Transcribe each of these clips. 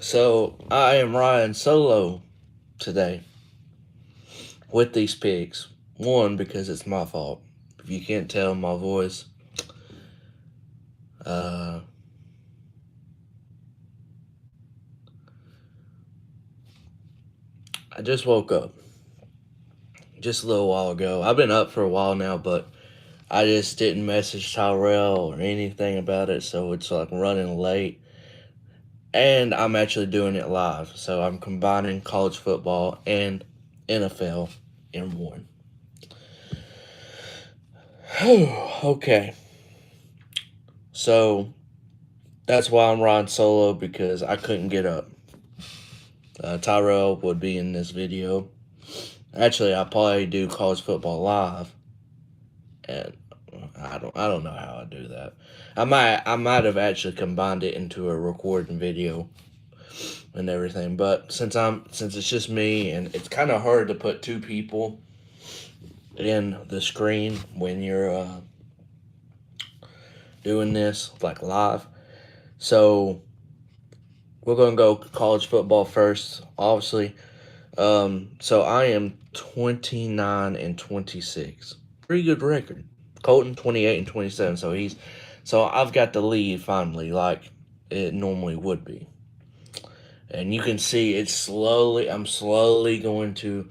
So I am riding solo today with these picks. One, because it's my fault. If you can't tell my voice, uh, I just woke up just a little while ago. I've been up for a while now, but I just didn't message Tyrell or anything about it, so it's like running late. And I'm actually doing it live, so I'm combining college football and NFL in one. Okay, so that's why I'm riding solo because I couldn't get up. Tyrell would be in this video. Actually, I probably do college football live, and I don't know how I do that. I might have actually combined it into a recording video and everything. But since it's just me, and it's kind of hard to put two people in the screen when you're doing this like live. So we're gonna go college football first, obviously. So I am 29-26, pretty good record. Colton 28-27. So I've got the lead finally, like it normally would be. And you can see it's slowly. I'm slowly going to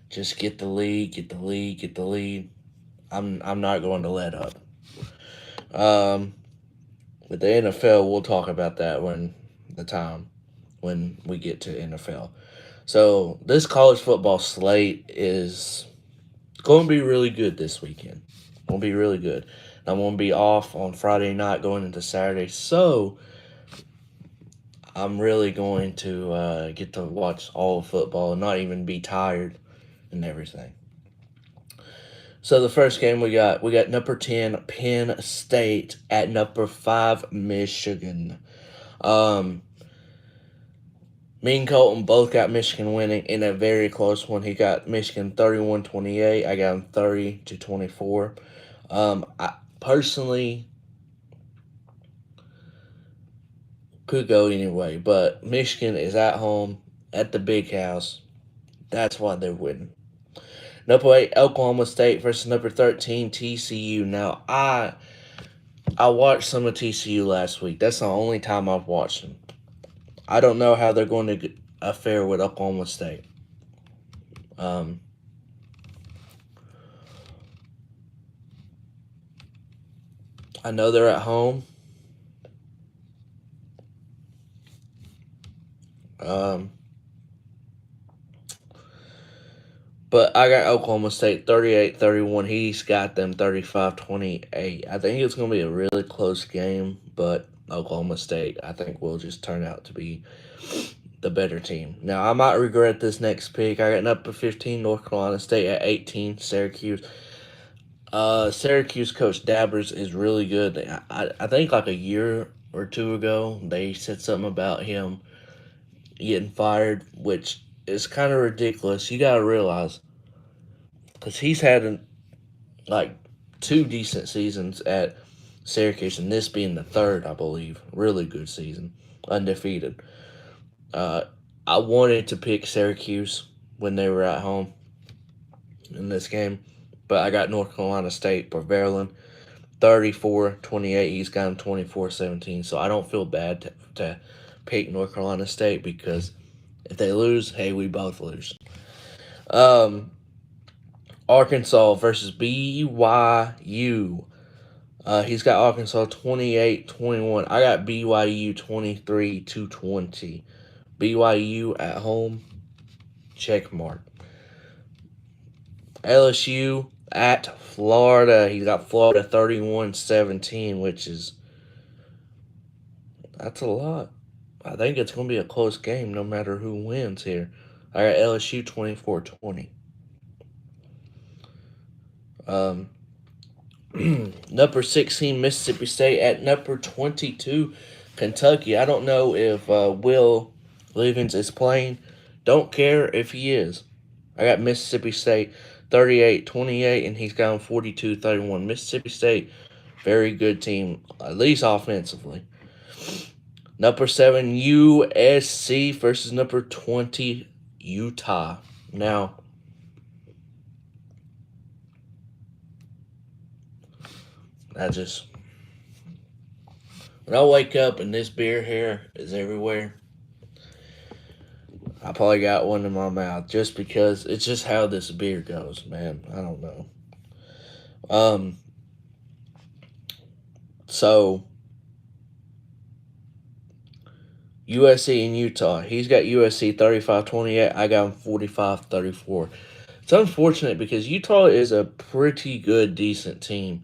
just get the lead, get the lead, get the lead. I'm not going to let up. Um, with the NFL, we'll talk about that when we get to NFL. So this college football slate is going to be really good this weekend. Going to be really good. I'm going to be off on Friday night going into Saturday, so I'm really going to get to watch all of football and not even be tired and everything. So the first game we got number 10 Penn State at number 5 Michigan. Um, Me and Colton both got Michigan winning in a very close one. He got Michigan 31-28. I got him 30-24. I personally could go anyway, but Michigan is at home at the big house. That's why they're winning. Number 8 Oklahoma State versus number 13 TCU. Now I watched some of TCU last week. That's the only time I've watched them. I don't know how they're going to fare with Oklahoma State. Um, I know they're at home. Um, but I got Oklahoma State 38-31. He's got them 35-28. I think it's going to be a really close game, but Oklahoma State, I think, will just turn out to be the better team. Now, I might regret this next pick. I got number 15 North Carolina State at 18 Syracuse. Syracuse coach Dabbers is really good. I think like a year or two ago, they said something about him getting fired, which is kind of ridiculous. You got to realize, because he's had like two decent seasons at Syracuse, and this being the third, I believe. Really good season, undefeated. Uh, I wanted to pick Syracuse when they were at home in this game, but I got North Carolina State prevailing 34-28. He's got him 24-17, so I don't feel bad to pick North Carolina State because if they lose, hey, we both lose. Um, Arkansas versus BYU. He's got Arkansas 28-21. I got BYU 23-20. BYU at home, check mark. LSU at Florida. He's got Florida 31-17, which is that's a lot. I think it's going to be a close game no matter who wins here. I got LSU 24-20. Number 16 Mississippi State at number 22 Kentucky. I don't know if Will Levens is playing. Don't care if he is. I got Mississippi State 38-28, and he's got him 42-31. Mississippi State, very good team, at least offensively. Number 7, USC versus number 20, Utah. Now, I just, when I wake up and this beer here is everywhere, I probably got one in my mouth just because it's just how this beer goes, man. I don't know. Um, so USC and Utah. He's got USC 35-28. I got him 45-34. It's unfortunate because Utah is a pretty good, decent team,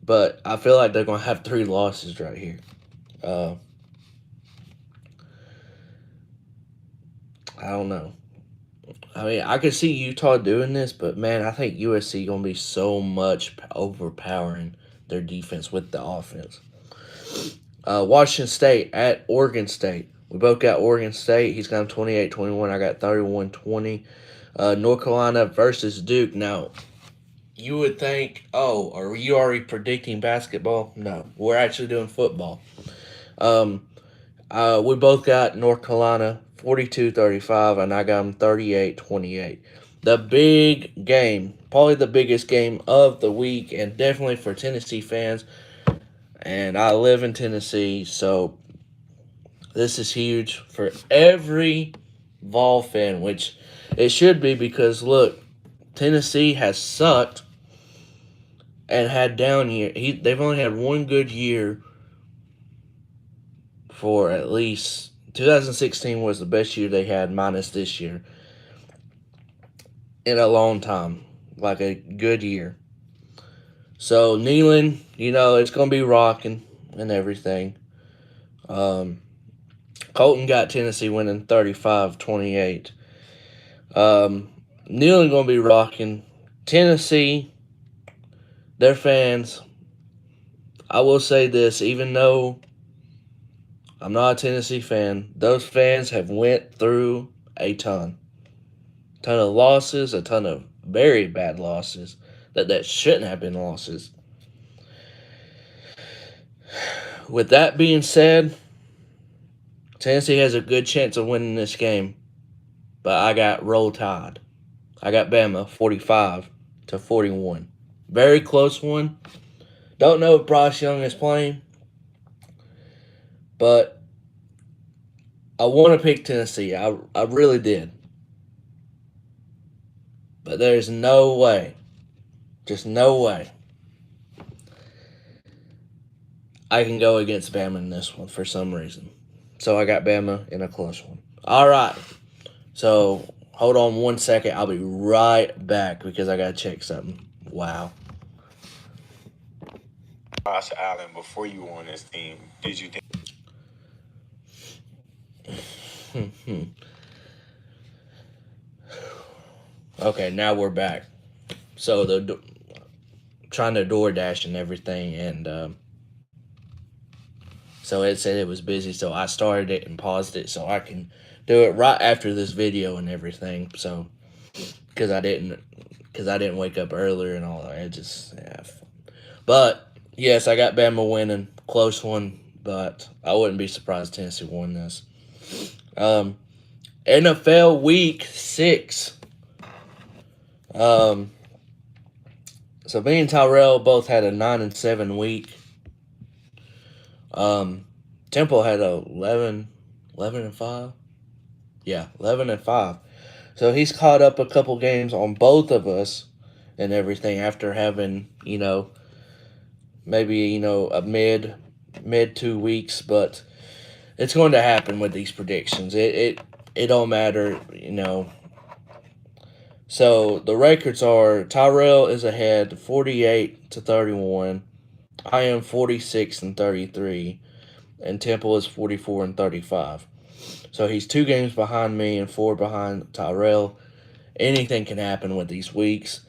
but I feel like they're going to have 3 losses right here. I don't know. I mean, I could see Utah doing this, but man, I think USC going to be so much overpowering their defense with the offense. Washington State at Oregon State. We both got Oregon State. He's got 28-21. I got 31-20. North Carolina versus Duke. Now, you would think, oh, are you already predicting basketball? No, we're actually doing football. We both got North Carolina 42-35, and I got them 38-28. The big game, probably the biggest game of the week, and definitely for Tennessee fans. And I live in Tennessee, so this is huge for every Vol fan, which it should be because, look, Tennessee has sucked and had down year. They've only had one good year for at least 2016 was the best year they had minus this year in a long time, like a good year. So Neyland, it's going to be rocking and everything. Colton got Tennessee winning 35-28. Neyland going to be rocking. Tennessee, their fans, I will say this, even though I'm not a Tennessee fan, those fans have went through a ton of losses, a ton of very bad losses that shouldn't have been losses. With that being said, Tennessee has a good chance of winning this game, but I got Roll Tide. I got Bama 45-41. Very close one. Don't know if Bryce Young is playing, but I want to pick Tennessee. I really did. But there's no way, just no way, I can go against Bama in this one for some reason. So I got Bama in a close one. All right. So hold on 1 second. I'll be right back because I got to check something. Wow. Josh Allen, before you were on this team, did you think? Okay, now we're back. So trying to DoorDash and everything, and so it said it was busy, so I started it and paused it so I can do it right after this video and everything. So because I didn't wake up earlier and all that, it just But yes, I got Bama winning, close one, but I wouldn't be surprised Tennessee won this. NFL Week 6. So me and Tyrell both had a 9-7 week. Temple had a 11-5. Yeah, 11-5. So he's caught up a couple games on both of us and everything after having, maybe, a mid 2 weeks, but it's going to happen with these predictions. It don't matter, So the records are Tyrell is ahead 48-31. I am 46-33, and Temple is 44-35. So he's 2 games behind me and 4 behind Tyrell. Anything can happen with these weeks.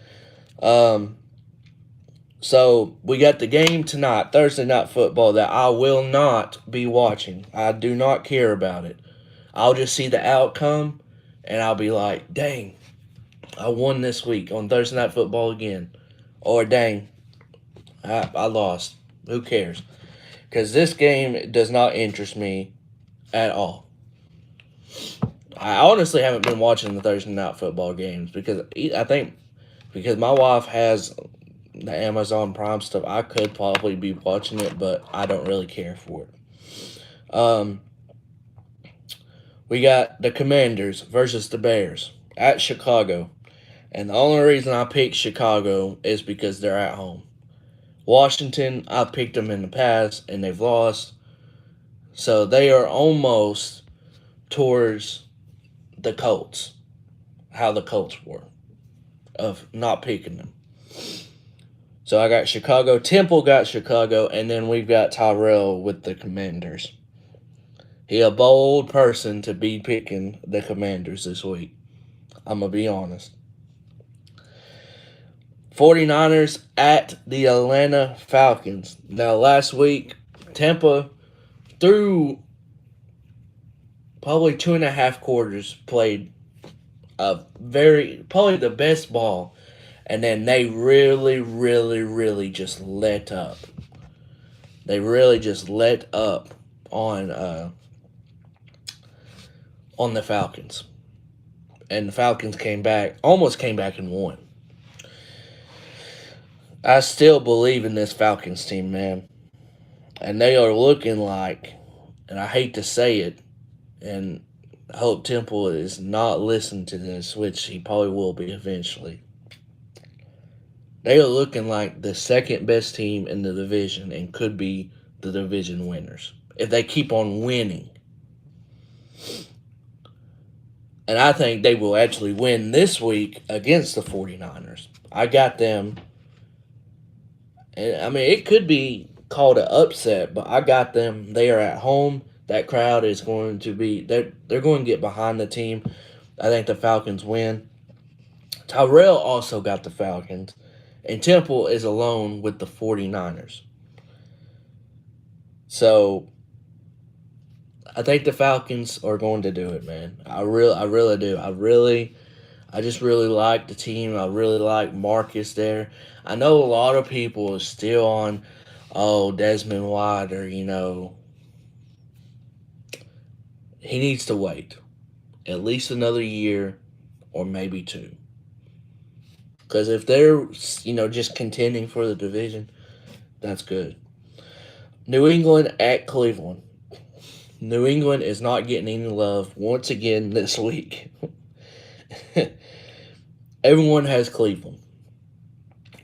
So we got the game tonight, Thursday Night Football, that I will not be watching. I do not care about it. I'll just see the outcome, and I'll be like, dang, I won this week on Thursday Night Football again. Or dang, I lost. Who cares? Because this game does not interest me at all. I honestly haven't been watching the Thursday Night Football games because I think because my wife has the Amazon Prime stuff, I could probably be watching it, but I don't really care for it. We got the Commanders versus the Bears at Chicago. And the only reason I picked Chicago is because they're at home. Washington, I picked them in the past and they've lost. So they are almost towards the Colts, how the Colts were, of not picking them. So I got Chicago. Temple got Chicago, and then we've got Tyrell with the Commanders. He a bold person to be picking the Commanders this week. I'm going to be honest. 49ers at the Atlanta Falcons. Now, last week, Tampa, through probably 2.5 quarters, played probably the best ball. And then they really, really, really just let up. They really just let up on the Falcons. And the Falcons almost came back and won. I still believe in this Falcons team, man. And they are looking like, and I hate to say it, and Hope Temple is not listening to this, which he probably will be eventually. They are looking like the second best team in the division and could be the division winners if they keep on winning. And I think they will actually win this week against the 49ers. I got them. And I mean, it could be called an upset, but I got them. They are at home. That crowd is going to be they're going to get behind the team. I think the Falcons win. Tyrell also got the Falcons. And Temple is alone with the 49ers. So I think the Falcons are going to do it, man. I really do. I just really like the team. I really like Marcus there. I know a lot of people are still on, Desmond White, or he needs to wait at least another year or maybe two. Because if they're, just contending for the division, that's good. New England at Cleveland. New England is not getting any love once again this week. Everyone has Cleveland.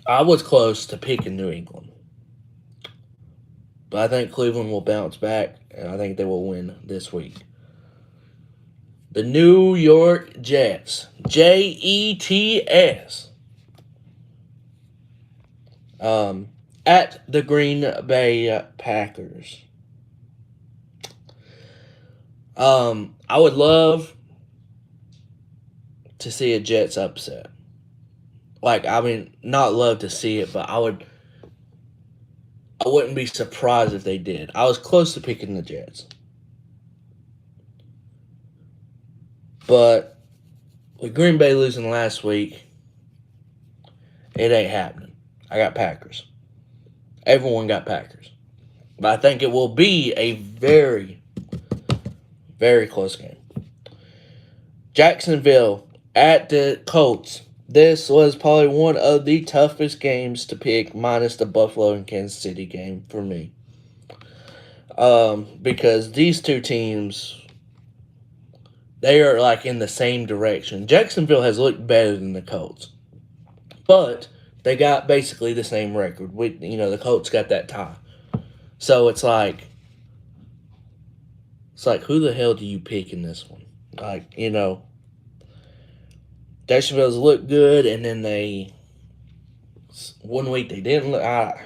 I was close to picking New England. But I think Cleveland will bounce back, and I think they will win this week. The New York Jets. Jets. At the Green Bay Packers. I would love to see a Jets upset. Like, I mean, not love to see it, but I wouldn't be surprised if they did. I was close to picking the Jets. But with Green Bay losing last week, it ain't happening. I got Packers. Everyone got Packers. But I think it will be a very, very close game. Jacksonville at the Colts. This was probably one of the toughest games to pick, minus the Buffalo and Kansas City game for me. Because these two teams, they are like in the same direction. Jacksonville has looked better than the Colts, but they got basically the same record. The Colts got that tie, so it's like who the hell do you pick in this one? Jacksonville's looked good, and then one week they didn't look. I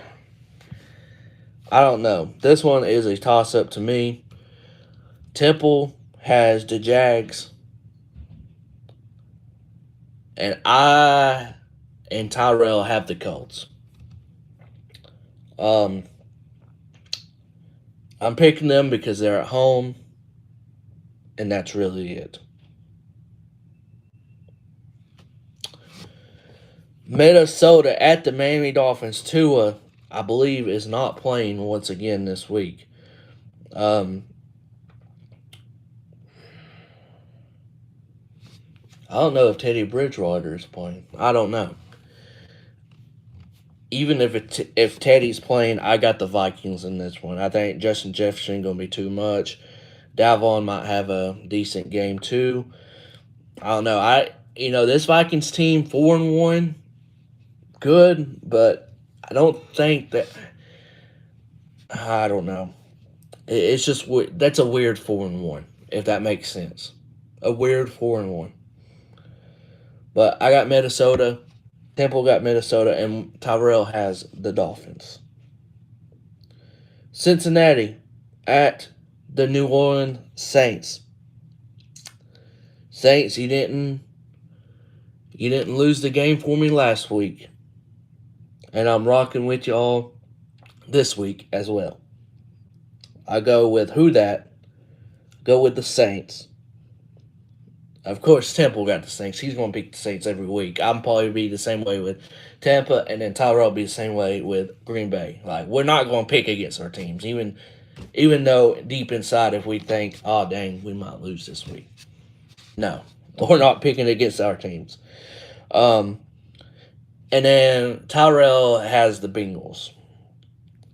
don't know. This one is a toss up to me. Temple has the Jags, and I and Tyrell have the Colts. I'm picking them because they're at home, and that's really it. Minnesota at the Miami Dolphins. Tua, I believe, is not playing once again this week. Um, I don't know if Teddy Bridgewater is playing. I don't know. Even if Teddy's playing, I got the Vikings in this one. I think Justin Jefferson going to be too much. Dalvin might have a decent game too. I don't know. This Vikings team 4-1, good, but I don't think that. I don't know. It's just that's a weird 4-1, if that makes sense. A weird 4-1. But I got Minnesota. Temple got Minnesota, and Tyrell has the Dolphins. Cincinnati at the New Orleans Saints. Saints, you didn't lose the game for me last week, and I'm rocking with y'all this week as well. I go with who that. Go with the Saints. Of course, Temple got the Saints. He's going to pick the Saints every week. I'm probably be the same way with Tampa, and then Tyrell be the same way with Green Bay. Like we're not going to pick against our teams, even though deep inside, if we think, oh dang, we might lose this week. No, we're not picking against our teams. Um, and then Tyrell has the Bengals.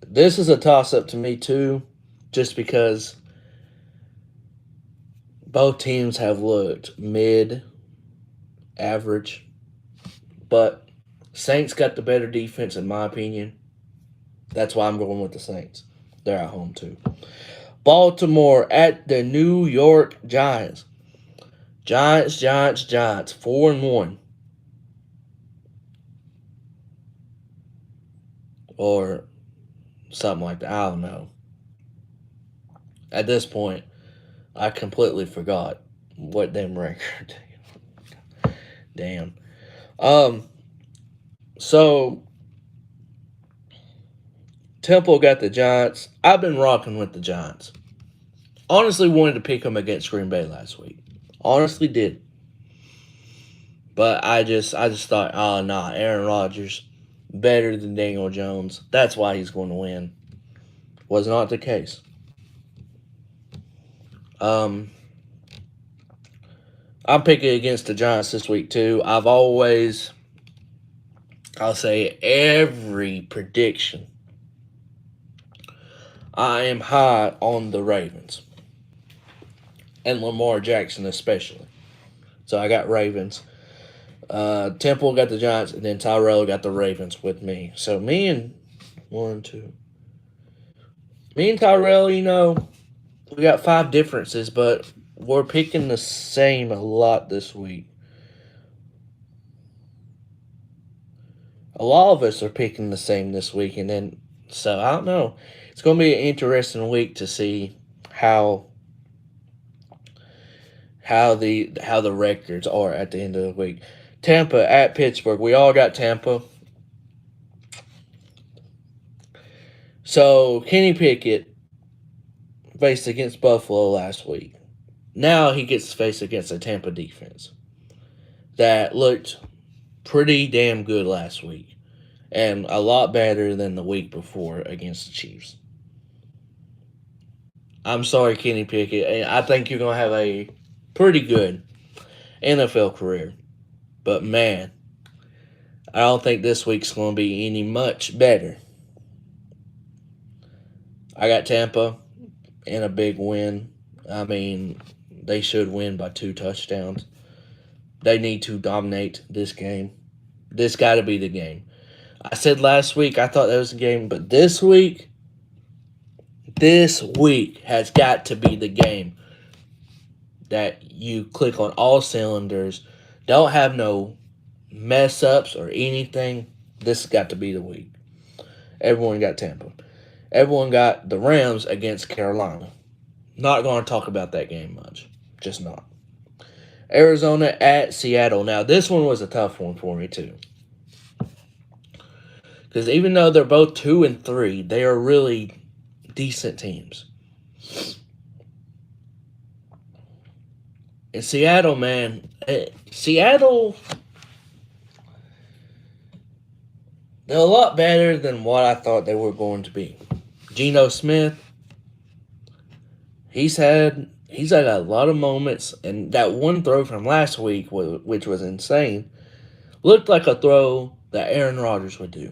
This is a toss up to me too, just because both teams have looked mid average, but Saints got the better defense in my opinion. That's why I'm going with the Saints. They're at home too. Baltimore at the New York Giants. Giants. 4-1. Or something like that. I don't know. At this point, I completely forgot what them record. Damn. Um. So Temple got the Giants. I've been rocking with the Giants. Honestly, wanted to pick them against Green Bay last week. Honestly, did. But I just thought, oh nah, Aaron Rodgers better than Daniel Jones. That's why he's going to win. Was not the case. Um, I'm picking against the Giants this week too. I'll say every prediction, I am high on the Ravens and Lamar Jackson especially. So I got Ravens. Temple got the Giants, and then Tyrell got the Ravens with me. So one, two. Me and Tyrell, we got 5 differences, but we're picking the same a lot this week. A lot of us are picking the same this week, and then so I don't know. It's going to be an interesting week to see how the records are at the end of the week. Tampa at Pittsburgh. We all got Tampa. So Kenny Pickett faced against Buffalo last week. Now he gets to face against a Tampa defense that looked pretty damn good last week and a lot better than the week before against the Chiefs. I'm sorry, Kenny Pickett. I think you're going to have a pretty good NFL career. But man, I don't think this week's going to be any much better. I got Tampa in a big win. I mean, they should win by 2 touchdowns. They need to dominate this game. This got to be the game. I said last week I thought that was the game, but this week has got to be the game that you click on all cylinders. Don't have no mess ups or anything. This has got to be the week. Everyone got Tampa. Everyone got the Rams against Carolina. Not going to talk about that game much. Just not. Arizona at Seattle. Now, this one was a tough one for me, too. Because even though they're both 2-3, they are really decent teams. In Seattle, man, Seattle they're a lot better than what I thought they were going to be. Geno Smith, he's had a lot of moments, and that one throw from last week, which was insane, looked like a throw that Aaron Rodgers would do.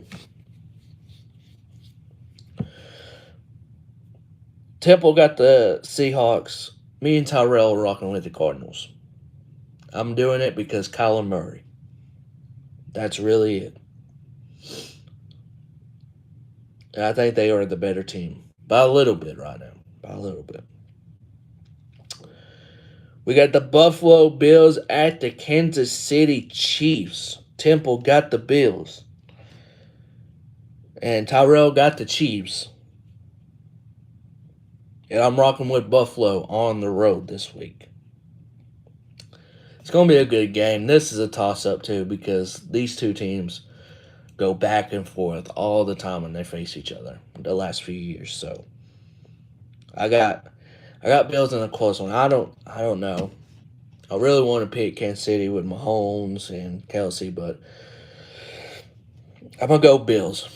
Temple got the Seahawks. Me and Tyrell are rocking with the Cardinals. I'm doing it because Kyler Murray. That's really it. And I think they are the better team by a little bit right now. By a little bit. We got the Buffalo Bills at the Kansas City Chiefs. Temple got the Bills. And Tyrell got the Chiefs. And I'm rocking with Buffalo on the road this week. It's going to be a good game. This is a toss-up, too, because these two teams go back and forth all the time when they face each other the last few years. So I got Bills in a close one. I don't know. I really want to pick Kansas City with Mahomes and Kelsey, but I'm gonna go Bills.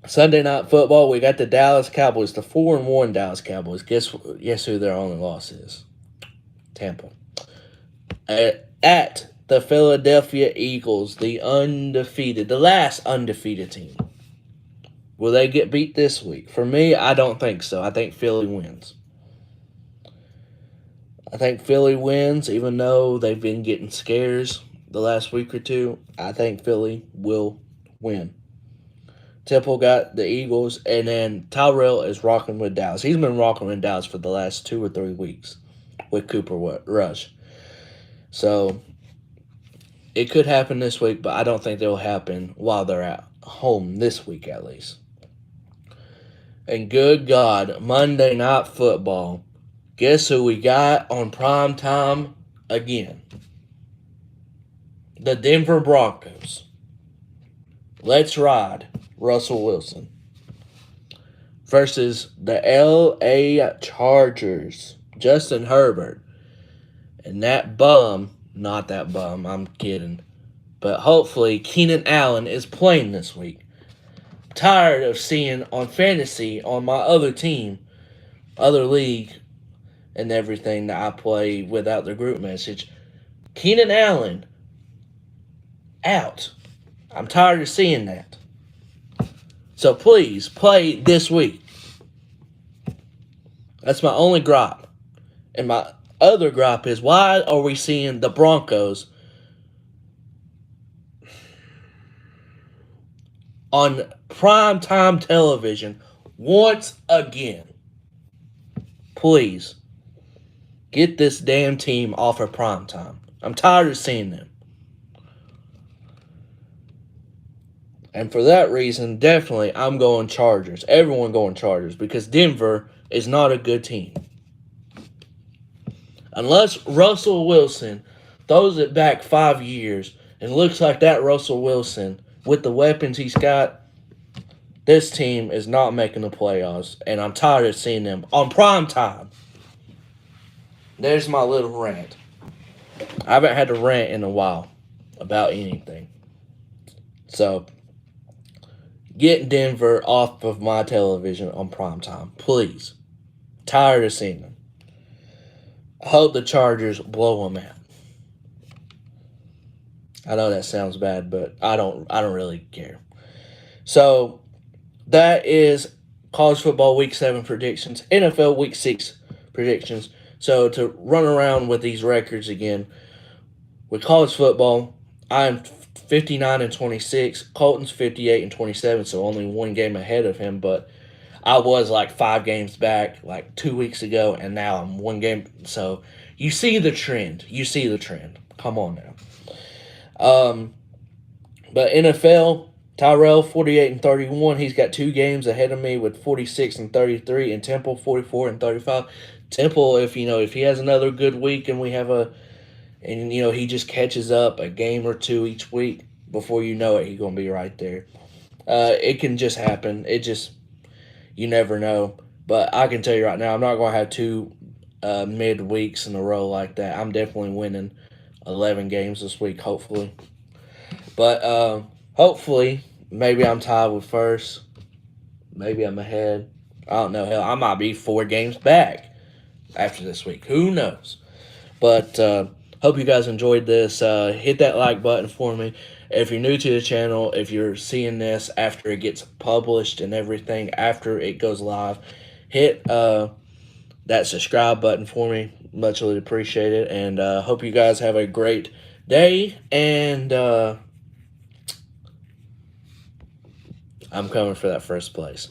Sunday night football, we got the Dallas Cowboys, the 4-1 Dallas Cowboys. Guess who their only loss is? Tampa. At the Philadelphia Eagles, the last undefeated team. Will they get beat this week? For me, I don't think so. I think Philly wins. Even though they've been getting scares the last week or two. I think Philly will win. Temple got the Eagles, and then Tyrell is rocking with Dallas. He's been rocking with Dallas for the last 2 or 3 weeks with Cooper Rush. So it could happen this week, but I don't think it'll happen while they're at home this week at least. And good God, Monday Night Football. Guess who we got on prime time again? The Denver Broncos. Let's ride, Russell Wilson. Versus the LA Chargers. Justin Herbert. And that bum, not that bum, I'm kidding. But hopefully Keenan Allen is playing this week. Tired of seeing on fantasy on my other team, other league, and everything that I play without the group message. Keenan Allen out. I'm tired of seeing that. So please play this week. That's my only gripe. And my other gripe is, why are we seeing the Broncos on primetime television once again? Please get this damn team off of primetime. I'm tired of seeing them. And for that reason, definitely I'm going Chargers. Everyone going Chargers because Denver is not a good team. Unless Russell Wilson throws it back 5 years and looks like that Russell Wilson with the weapons he's got, this team is not making the playoffs. And I'm tired of seeing them on prime time. There's my little rant. I haven't had to rant in a while about anything. So, get Denver off of my television on primetime, please. Tired of seeing them. I hope the Chargers blow them out. I know that sounds bad, but I don't really care. So, that is college football week 7 predictions, NFL week 6 predictions. So, to run around with these records again, with college football, I'm 59-26. Colton's 58-27, so only 1 game ahead of him. But I was like 5 games back like 2 weeks ago, and now I'm 1 game. So you see the trend. Come on now. But NFL, Tyrell 48-31. He's got 2 games ahead of me with 46-33, and Temple 44-35. Temple, if he has another good week and we have he just catches up a game or 2 each week, before you know it, he's going to be right there. It can just happen. You never know. But I can tell you right now, I'm not going to have 2 mid weeks in a row like that. I'm definitely winning 11 games this week, hopefully. But hopefully, maybe I'm tied with first. Maybe I'm ahead. I don't know. Hell, I might be 4 games back after this week. Who knows? But hope you guys enjoyed this. Hit that like button for me. If you're new to the channel, if you're seeing this after it gets published and everything, after it goes live, hit that subscribe button for me. Much appreciated. And hope you guys have a great day. And I'm coming for that first place.